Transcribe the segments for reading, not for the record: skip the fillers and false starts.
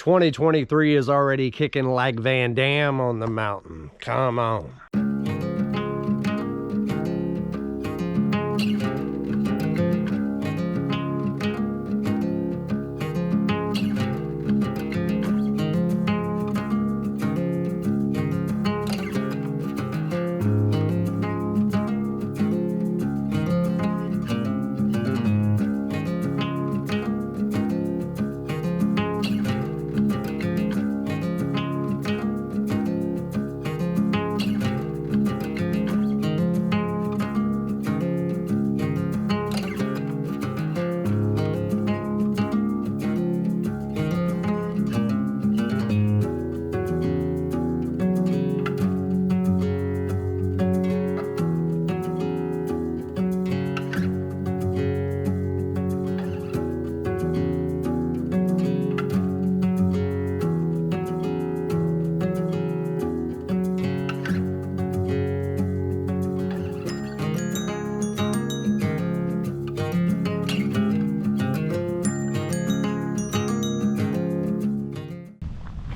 2023 is already kicking like Van Damme on the mountain. Come on.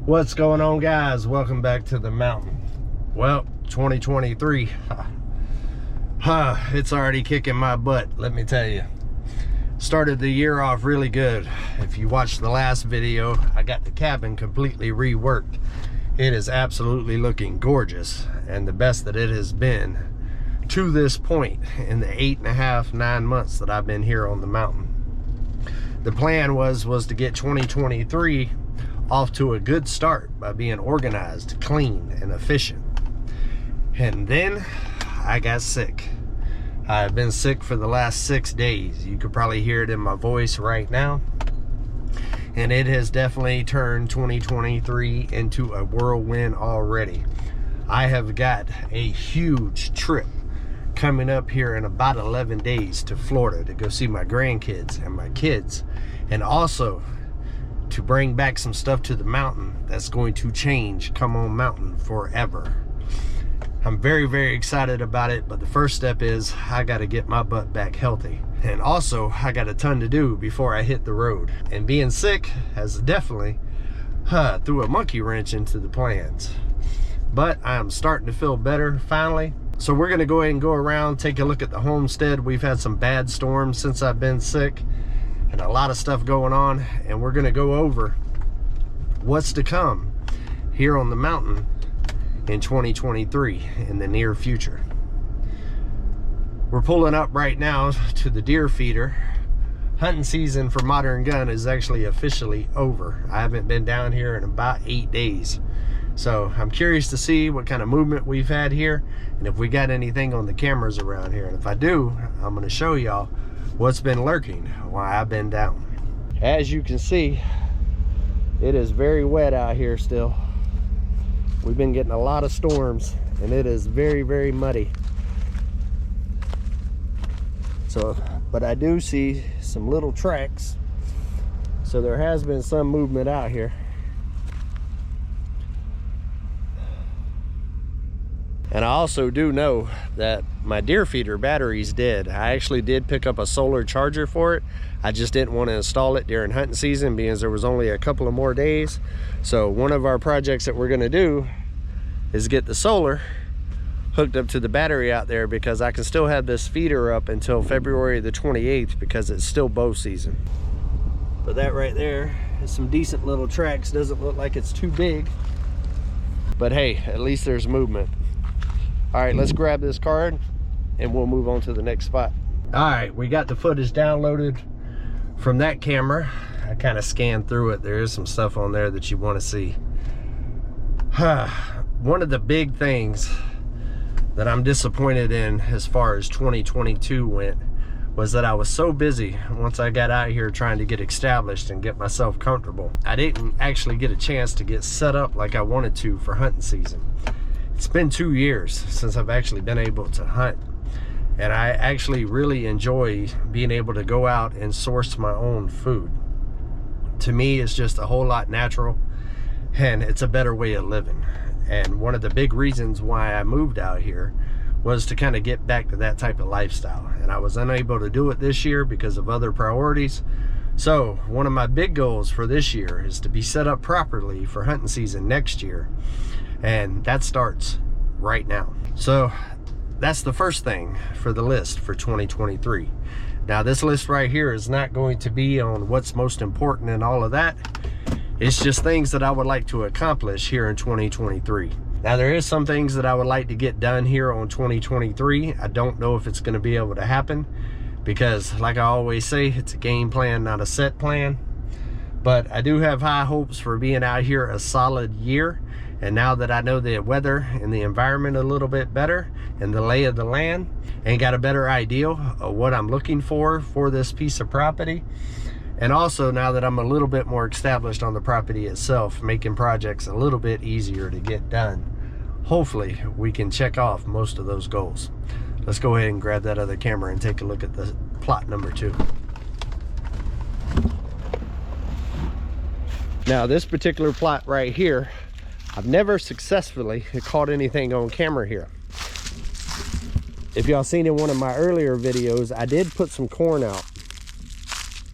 What's going on, guys? Welcome back to the mountain. Well, 2023, it's already kicking my butt, let me tell you. Started the year off really good. If you watched the last video, I got the cabin completely reworked. It is absolutely looking gorgeous, and the best that it has been to this point in the 8.5, 9 months that I've been here on the mountain. The plan was to get 2023 off to a good start by being organized, clean, and efficient. And then I got sick. I've been sick for the last 6 days. You could probably hear it in my voice right now. And it has definitely turned 2023 into a whirlwind already. I have got a huge trip coming up here in about 11 days to Florida to go see my grandkids and my kids, and also to bring back some stuff to the mountain that's going to change Come On Mountain forever. I'm very, very excited about it, but the first step is I got to get my butt back healthy. And also, I got a ton to do before I hit the road. And being sick has definitely threw a monkey wrench into the plans. But I'm starting to feel better finally. So we're going to go ahead and go around, take a look at the homestead. We've had some bad storms since I've been sick, and a lot of stuff going on, and we're going to go over what's to come here on the mountain in 2023 in the near future. We're pulling up right now to the deer feeder. Hunting season for Modern Gun is actually officially over. I haven't been down here in about 8 days, so I'm curious to see what kind of movement we've had here and if we got anything on the cameras around here. And if I do, I'm going to show y'all what's been lurking while I've been down. As you can see, it is very wet out here still. We've been getting a lot of storms, and it is very, very muddy. So, but I do see some little tracks, so there has been some movement out here. And I also do know that my deer feeder battery's dead. I actually did pick up a solar charger for it. I just didn't want to install it during hunting season because there was only a couple of more days. So one of our projects that we're going to do is get the solar hooked up to the battery out there, because I can still have this feeder up until February the 28th because it's still bow season. But that right there is some decent little tracks. Doesn't look like it's too big, but hey, at least there's movement. All right, let's grab this card and we'll move on to the next spot. All right, we got the footage downloaded from that camera. I kind of scanned through it. There is some stuff on there that you want to see. One of the big things that I'm disappointed in as far as 2022 went was that I was so busy once I got out here trying to get established and get myself comfortable. I didn't actually get a chance to get set up like I wanted to for hunting season. It's been 2 years since I've actually been able to hunt, and I actually really enjoy being able to go out and source my own food. To me, it's just a whole lot natural, and it's a better way of living. And one of the big reasons why I moved out here was to kind of get back to that type of lifestyle, and I was unable to do it this year because of other priorities. So one of my big goals for this year is to be set up properly for hunting season next year, and that starts right now. So that's the first thing for the list for 2023. Now this list right here is not going to be on what's most important and all of that. It's just things that I would like to accomplish here in 2023. Now there is some things that I would like to get done here on 2023. I don't know if it's going to be able to happen, because like I always say, it's a game plan, not a set plan. But I do have high hopes for being out here a solid year. And now that I know the weather and the environment a little bit better and the lay of the land, and got a better idea of what I'm looking for this piece of property, and also now that I'm a little bit more established on the property itself, making projects a little bit easier to get done, hopefully we can check off most of those goals. Let's go ahead and grab that other camera and take a look at the plot number 2. Now this particular plot right here, I've never successfully caught anything on camera here. If y'all seen in one of my earlier videos, I did put some corn out,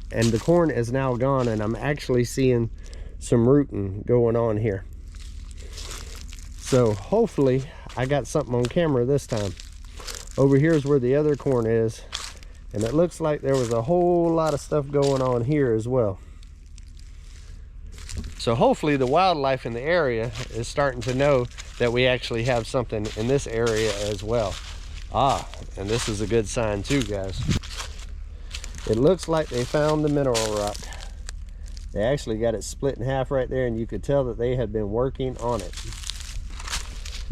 and the corn is now gone, and I'm actually seeing some rooting going on here. So hopefully I got something on camera this time. Over here is where the other corn is, and it looks like there was a whole lot of stuff going on here as well. So hopefully the wildlife in the area is starting to know that we actually have something in this area as well. And this is a good sign too, guys. It looks like they found the mineral rock. They actually got it split in half right there, and you could tell that they had been working on it.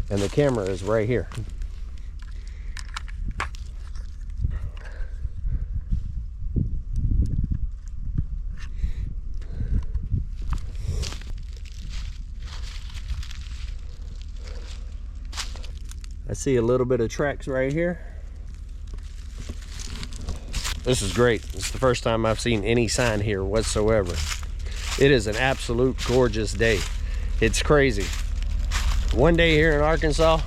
And the camera is right here. I see a little bit of tracks right here. This is great. It's the first time I've seen any sign here whatsoever. It is an absolute gorgeous day. It's crazy. One day here in Arkansas,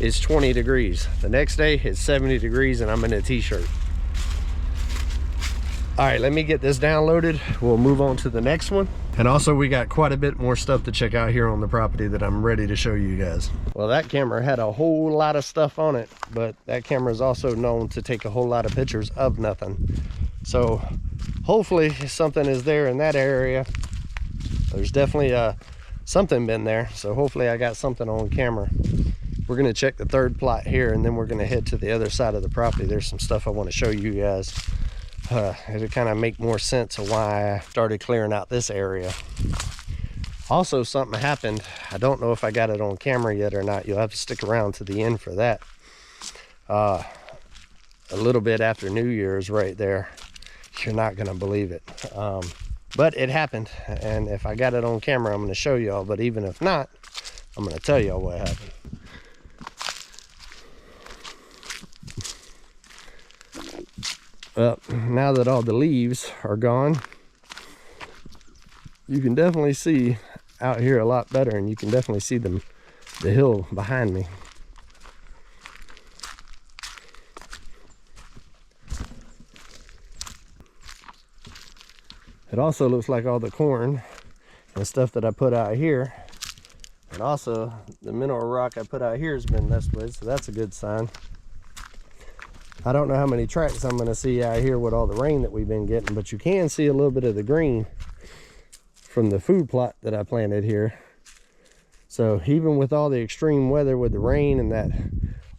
it's 20 degrees. The next day, it's 70 degrees and I'm in a t-shirt. All right, let me get this downloaded. We'll move on to the next one. And also we got quite a bit more stuff to check out here on the property that I'm ready to show you guys. Well, that camera had a whole lot of stuff on it, but that camera is also known to take a whole lot of pictures of nothing. So hopefully something is there in that area. There's definitely something been there. So hopefully I got something on camera. We're gonna check the third plot here, and then we're gonna head to the other side of the property. There's some stuff I wanna show you guys. It'll kind of make more sense of why I started clearing out this area. Also, something happened. I don't know if I got it on camera yet or not. You'll have to stick around to the end for that. A little bit after New Year's right there. You're not gonna believe it. But it happened, and if I got it on camera, I'm gonna show y'all. But even if not, I'm gonna tell y'all what happened. Well, now that all the leaves are gone, you can definitely see out here a lot better, and you can definitely see the hill behind me. It also looks like all the corn and stuff that I put out here, and also the mineral rock I put out here has been messed with, so that's a good sign. I don't know how many tracks I'm going to see out here with all the rain that we've been getting, but you can see a little bit of the green from the food plot that I planted here. So even with all the extreme weather with the rain and that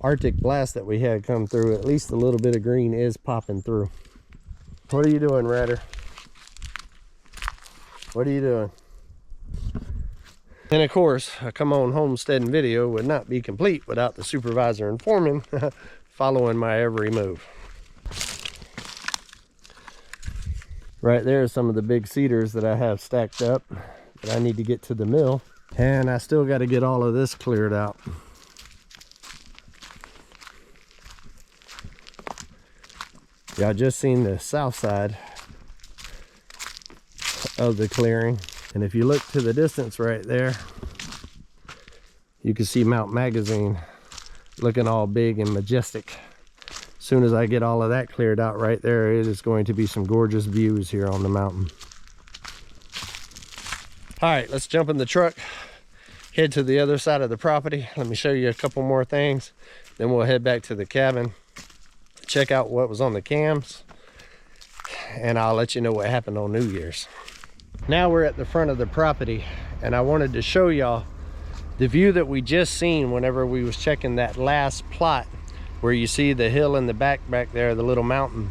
Arctic blast that we had come through, at least a little bit of green is popping through. What are you doing, Ratter? What are you doing? And of course, a Come On Homesteading video would not be complete without the supervisor and foreman following my every move. Right there are some of the big cedars that I have stacked up that I need to get to the mill. And I still got to get all of this cleared out. Yeah, I just seen the south side of the clearing. And if you look to the distance right there, you can see Mount Magazine looking all big and majestic. soon as I get all of that cleared out right there, it is going to be some gorgeous views here on the mountain. All right, let's jump in the truck, head to the other side of the property. Let me show you a couple more things. Then we'll head back to the cabin, check out what was on the cams, and I'll let you know what happened on New Year's. Now we're at the front of the property, and I wanted to show y'all the view that we just seen whenever we was checking that last plot, where you see the hill in the back there, the little mountain.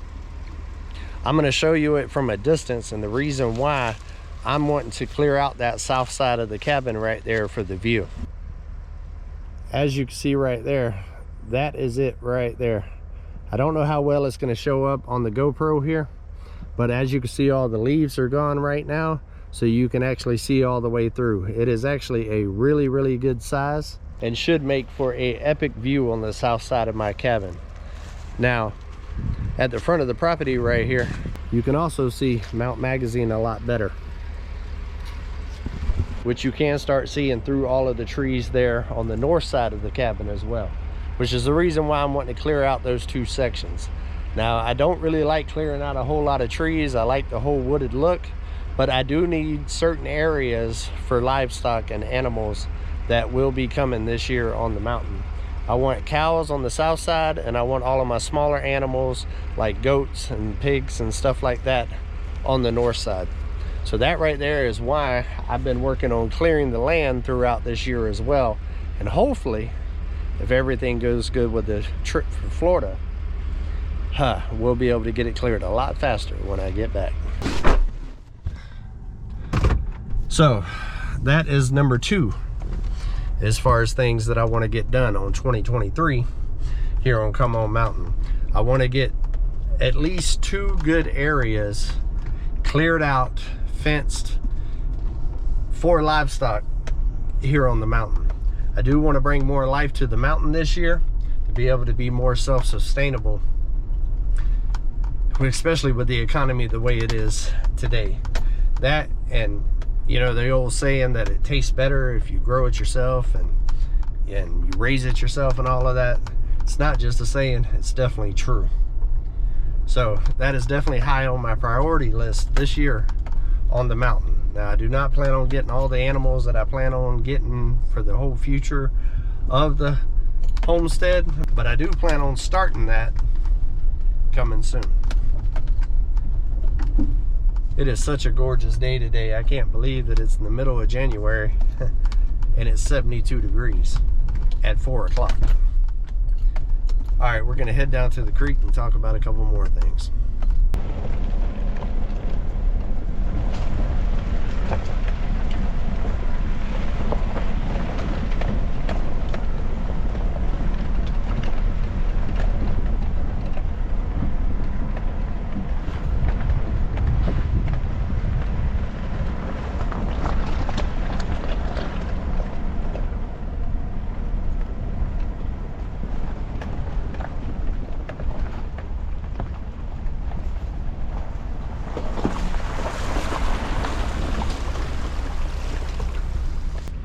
I'm going to show you it from a distance, and the reason why I'm wanting to clear out that south side of the cabin right there for the view. As you can see right there, that is it right there. I don't know how well it's going to show up on the GoPro here, but as you can see, all the leaves are gone right now, so you can actually see all the way through. It is actually a really good size and should make for a epic view on the south side of my cabin. Now, at the front of the property right here, you can also see Mount Magazine a lot better, which you can start seeing through all of the trees there on the north side of the cabin as well, which is the reason why I'm wanting to clear out those two sections. Now, I don't really like clearing out a whole lot of trees. I like the whole wooded look, but I do need certain areas for livestock and animals that will be coming this year on the mountain. I want cows on the south side, and I want all of my smaller animals like goats and pigs and stuff like that on the north side. So that right there is why I've been working on clearing the land throughout this year as well. And hopefully, if everything goes good with the trip for Florida, we'll be able to get it cleared a lot faster when I get back. So that is number 2 as far as things that I want to get done on 2023 here on Come On Mountain. I want to get at least 2 good areas cleared out, fenced for livestock here on the mountain. I do want to bring more life to the mountain this year to be able to be more self-sustainable, especially with the economy the way it is today. That, and you know, the old saying that it tastes better if you grow it yourself and you raise it yourself and all of that. It's not just a saying, it's definitely true. So that is definitely high on my priority list this year on the mountain. Now, I do not plan on getting all the animals that I plan on getting for the whole future of the homestead, but I do plan on starting that coming soon. It is such a gorgeous day today. I can't believe that it's in the middle of January and it's 72 degrees at 4 o'clock. All right, we're gonna head down to the creek and talk about a couple more things.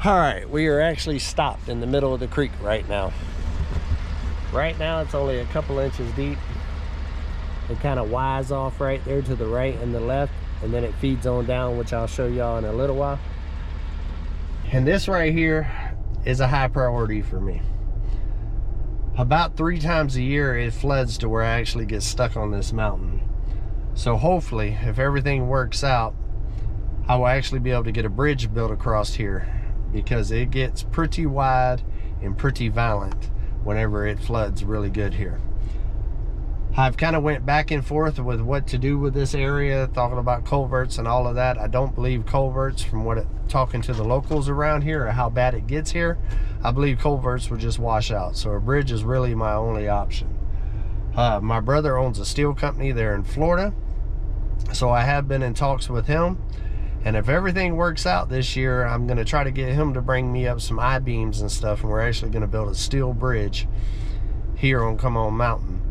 All right, we are actually stopped in the middle of the creek right now. Right now it's only a couple inches deep. It kind of wise off right there to the right and the left, and then it feeds on down, which I'll show y'all in a little while. And this right here is a high priority for me. About 3 times a year it floods to where I actually get stuck on this mountain. So hopefully, if everything works out, I will actually be able to get a bridge built across here, because it gets pretty wide and pretty violent whenever it floods really good here. I've kind of went back and forth with what to do with this area, talking about culverts and all of that. I don't believe culverts, from talking to the locals around here, or how bad it gets here. I believe culverts will just wash out. So a bridge is really my only option. My brother owns a steel company there in Florida, so I have been in talks with him. And if everything works out this year, I'm going to try to get him to bring me up some I-beams and stuff, and we're actually going to build a steel bridge here on Come On Mountain,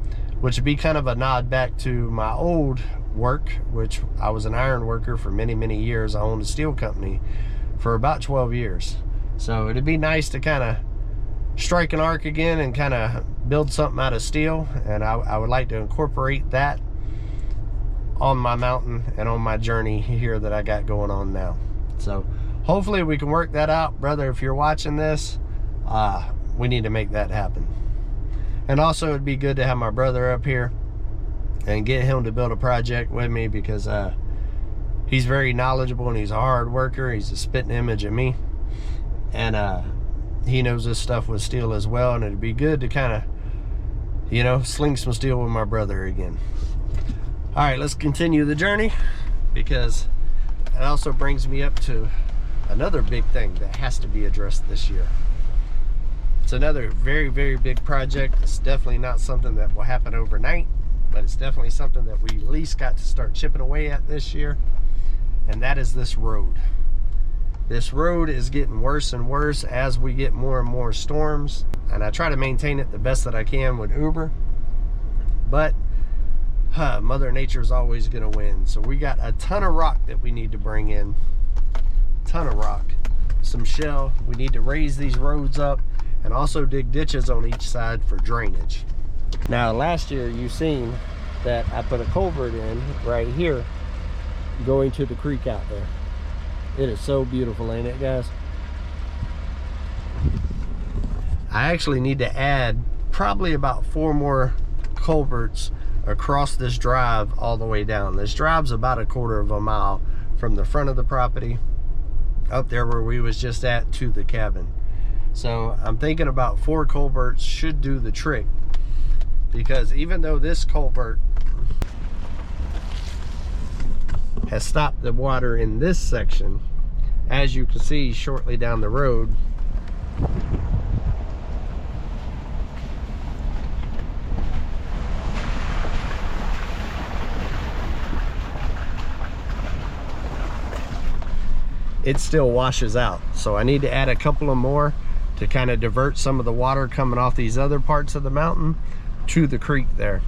which would be kind of a nod back to my old work, which I was an iron worker for many years. I owned a steel company for about 12 years. So it'd be nice to kind of strike an arc again and kind of build something out of steel, and I would like to incorporate that on my mountain and on my journey here that I got going on now. So hopefully we can work that out. Brother, if you're watching this, we need to make that happen. And also it'd be good to have my brother up here and get him to build a project with me, because he's very knowledgeable and he's a hard worker. He's a spitting image of me, and he knows this stuff with steel as well, and it'd be good to kind of, you know, sling some steel with my brother again. All right, let's continue the journey, because it also brings me up to another big thing that has to be addressed this year. It's another very, very big project. It's definitely not something that will happen overnight, but it's definitely something that we at least got to start chipping away at this year, and that is this road. This road is getting worse and worse as we get more and more storms, and I try to maintain it the best that I can with Uber, but Mother Nature is always going to win. So we got a ton of rock that we need to bring in, ton of rock, some shell. We need to raise these roads up and also dig ditches on each side for drainage. Now last year you've seen that I put a culvert in right here going to the creek out there. It is so beautiful, ain't it, guys? I actually need to add probably about 4 more culverts across this drive all the way down. This drive's about a 1/4 of a mile from the front of the property up there where we was just at to the cabin. So I'm thinking about 4 culverts should do the trick, because even though this culvert has stopped the water in this section, as you can see shortly down the road, it still washes out. So I need to add a couple of more to kind of divert some of the water coming off these other parts of the mountain to the creek there.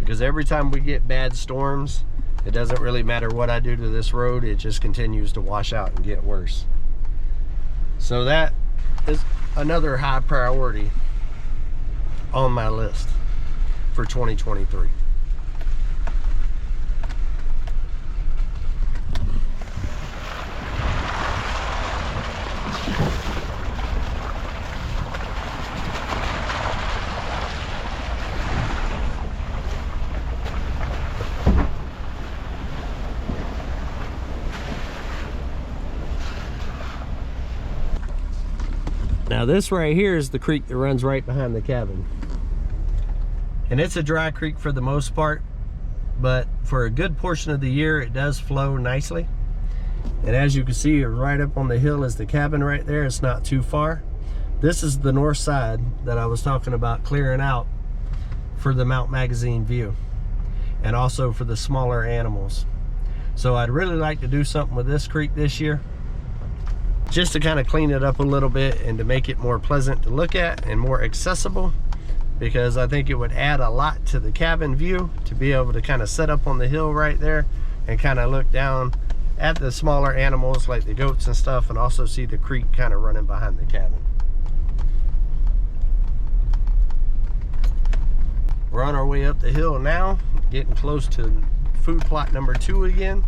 Because every time we get bad storms, it doesn't really matter what I do to this road, it just continues to wash out and get worse. So that is another high priority on my list for 2023. Now this right here is the creek that runs right behind the cabin. And it's a dry creek for the most part, but for a good portion of the year it does flow nicely. And as you can see, right up on the hill is the cabin right there. It's not too far. This is the north side that I was talking about clearing out for the Mount Magazine view, and also for the smaller animals. So I'd really like to do something with this creek this year, just to kind of clean it up a little bit and to make it more pleasant to look at and more accessible, because I think it would add a lot to the cabin view to be able to kind of set up on the hill right there and kind of look down at the smaller animals like the goats and stuff, and also see the creek kind of running behind the cabin. We're on our way up the hill now, getting close to food plot number 2 again.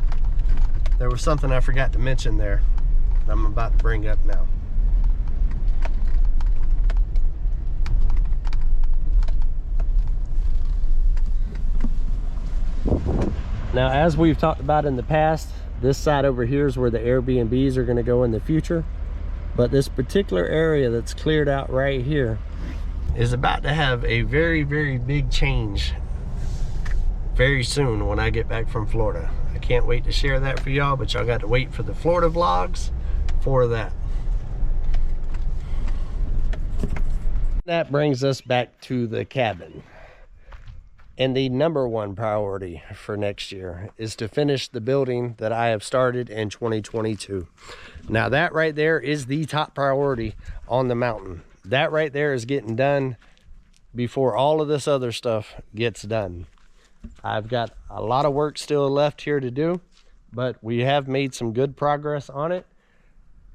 There was something I forgot to mention there that I'm about to bring up now. Now, as we've talked about in the past, this side over here is where the Airbnbs are going to go in the future. But this particular area that's cleared out right here is about to have a very, very big change very soon when I get back from Florida. I can't wait to share that for y'all, but y'all got to wait for the Florida vlogs for that. That brings us back to the cabin. And the #1 priority for next year is to finish the building that I have started in 2022. Now that right there is the top priority on the mountain. That right there is getting done before all of this other stuff gets done. I've got a lot of work still left here to do, but we have made some good progress on it.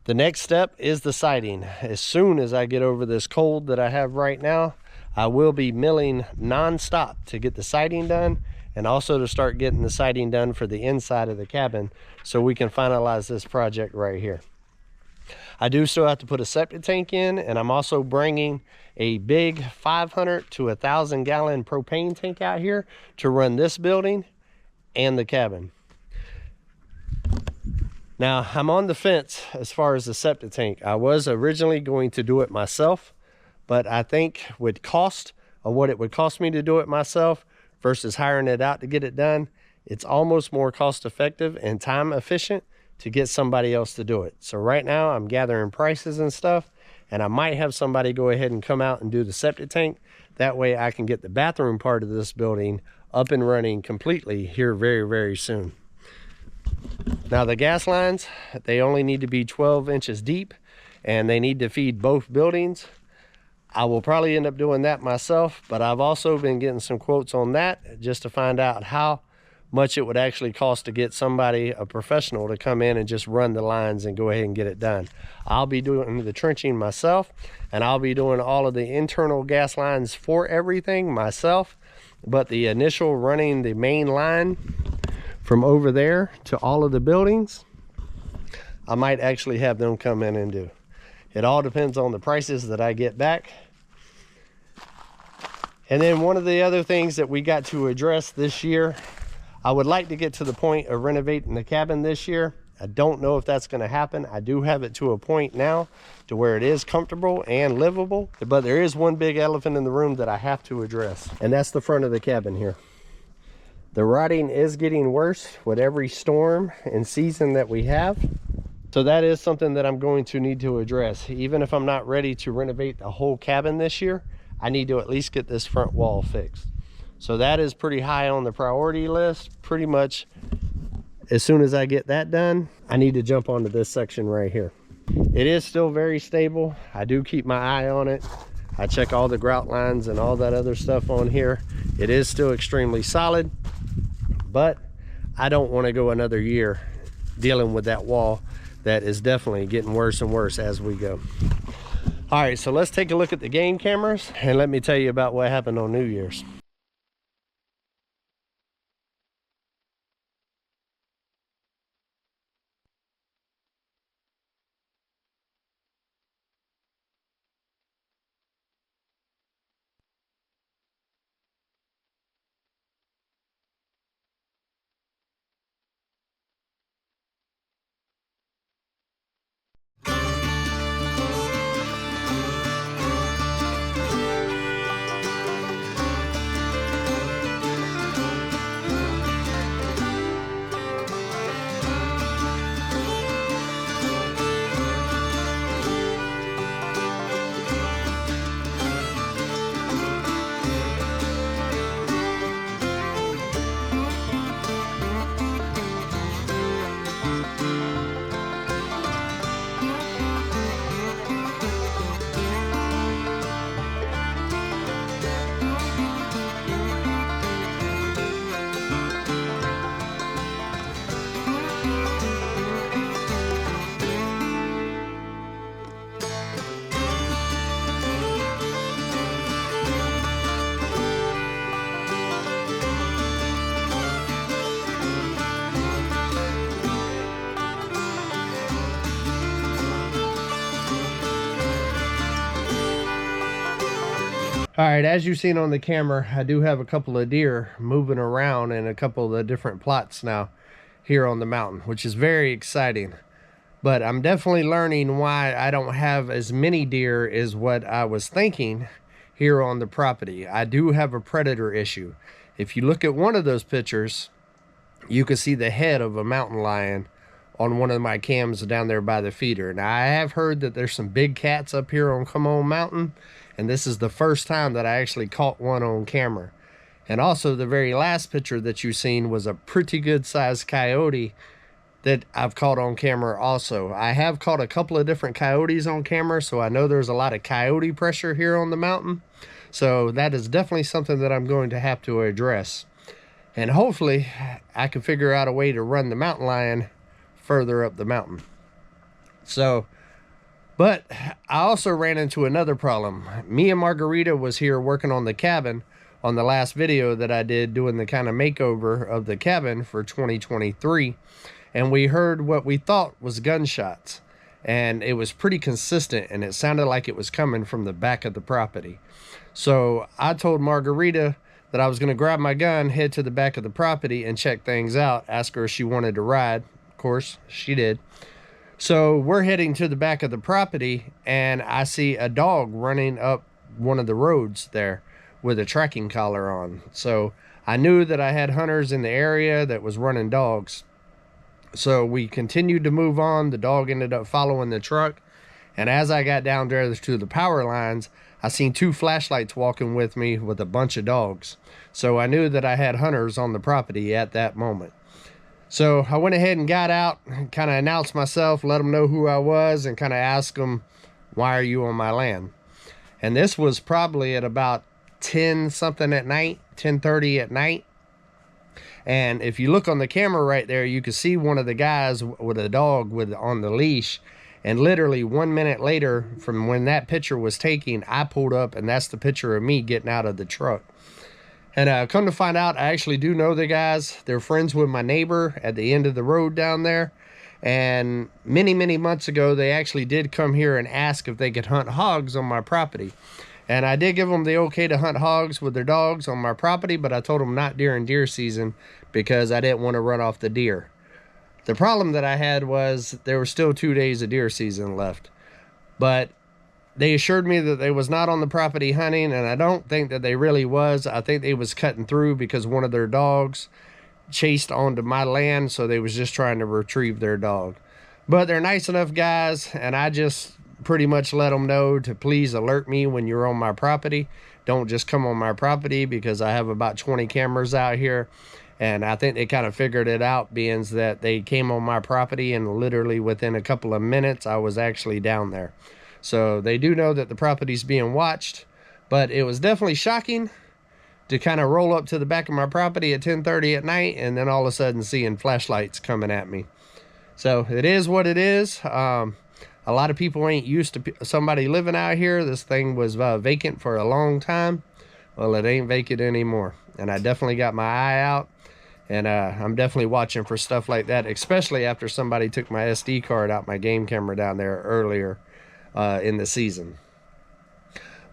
The next step is the siding. As soon as I get over this cold that I have right now, I will be milling non-stop to get the siding done, and also to start getting the siding done for the inside of the cabin so we can finalize this project right here. I do still have to put a septic tank in, and I'm also bringing a big 500 to 1,000 gallon propane tank out here to run this building and the cabin. Now, I'm on the fence as far as the septic tank. I was originally going to do it myself, but I think with cost of what it would cost me to do it myself versus hiring it out to get it done, it's almost more cost effective and time efficient to get somebody else to do it. So right now I'm gathering prices and stuff, and I might have somebody go ahead and come out and do the septic tank. That way I can get the bathroom part of this building up and running completely here very, very soon. Now the gas lines, they only need to be 12 inches deep, and they need to feed both buildings. I will probably end up doing that myself, but I've also been getting some quotes on that just to find out how much it would actually cost to get somebody, a professional, to come in and just run the lines and go ahead and get it done. I'll be doing the trenching myself, and I'll be doing all of the internal gas lines for everything myself, but the initial running the main line from over there to all of the buildings, I might actually have them come in and do. It all depends on the prices that I get back. And then one of the other things that we got to address this year, I would like to get to the point of renovating the cabin this year. I don't know if that's going to happen. I do have it to a point now to where it is comfortable and livable, but there is one big elephant in the room that I have to address, and that's the front of the cabin here. The rotting is getting worse with every storm and season that we have. So that is something that I'm going to need to address. Even if I'm not ready to renovate the whole cabin this year, I need to at least get this front wall fixed. So that is pretty high on the priority list. Pretty much as soon as I get that done, I need to jump onto this section right here. It is still very stable. I do keep my eye on it. I check all the grout lines and all that other stuff on here. It is still extremely solid, but I don't want to go another year dealing with that wall that is definitely getting worse and worse as we go. All right, so let's take a look at the game cameras and let me tell you about what happened on New Year's. All right, as you've seen on the camera, I do have a couple of deer moving around in a couple of the different plots now here on the mountain, which is very exciting. But I'm definitely learning why I don't have as many deer as what I was thinking here on the property. I do have a predator issue. If you look at one of those pictures, you can see the head of a mountain lion on one of my cams down there by the feeder. Now, I have heard that there's some big cats up here on Come On Mountain, and this is the first time that I actually caught one on camera. And also, the very last picture that you've seen was a pretty good sized coyote that I've caught on camera also. I have caught a couple of different coyotes on camera, so I know there's a lot of coyote pressure here on the mountain. So that is definitely something that I'm going to have to address. And hopefully I can figure out a way to run the mountain lion further up the mountain. So, but I also ran into another problem. Me and Margarita was here working on the cabin on the last video that I did, doing the kind of makeover of the cabin for 2023. And we heard what we thought was gunshots. And it was pretty consistent, and it sounded like it was coming from the back of the property. So I told Margarita that I was going to grab my gun, head to the back of the property and check things out, ask her if she wanted to ride. Of course, she did. So we're heading to the back of the property, and I see a dog running up one of the roads there with a tracking collar on. So I knew that I had hunters in the area that was running dogs. So we continued to move on. The dog ended up following the truck. And as I got down there to the power lines, I seen 2 flashlights walking with me with a bunch of dogs. So I knew that I had hunters on the property at that moment. So I went ahead and got out, kind of announced myself, let them know who I was, and kind of asked them, why are you on my land? And this was probably at about 10 something at night, 10:30 at night. And if you look on the camera right there, you can see one of the guys with a dog on the leash. And literally 1 minute later from when that picture was taken, I pulled up, and that's the picture of me getting out of the truck. And come to find out, I actually do know the guys. They're friends with my neighbor at the end of the road down there. And many, many months ago, they actually did come here and ask if they could hunt hogs on my property. And I did give them the okay to hunt hogs with their dogs on my property, but I told them not during deer season because I didn't want to run off the deer. The problem that I had was there were still 2 days of deer season left. But they assured me that they was not on the property hunting, and I don't think that they really was. I think they was cutting through because one of their dogs chased onto my land, so they was just trying to retrieve their dog. But they're nice enough guys, and I just pretty much let them know to please alert me when you're on my property. Don't just come on my property, because I have about 20 cameras out here. And I think they kind of figured it out, being that they came on my property, and literally within a couple of minutes, I was actually down there. So they do know that the property's being watched. But it was definitely shocking to kind of roll up to the back of my property at 10:30 at night, and then all of a sudden seeing flashlights coming at me. So it is what it is. A lot of people ain't used to somebody living out here. This thing was vacant for a long time. Well, it ain't vacant anymore. And I definitely got my eye out. And I'm definitely watching for stuff like that, especially after somebody took my SD card out my game camera down there earlier in the season.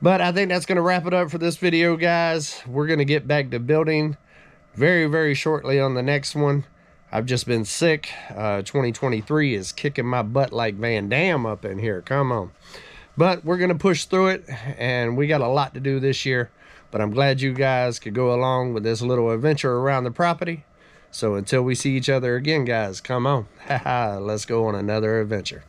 But I think that's going to wrap it up for this video, guys. We're going to get back to building very, very shortly on the next one. I've just been sick. 2023 is kicking my butt like Van Damme up in here. Come on. But we're going to push through it, and we got a lot to do this year. But I'm glad you guys could go along with this little adventure around the property. So until we see each other again, guys, come on. Let's go on another adventure.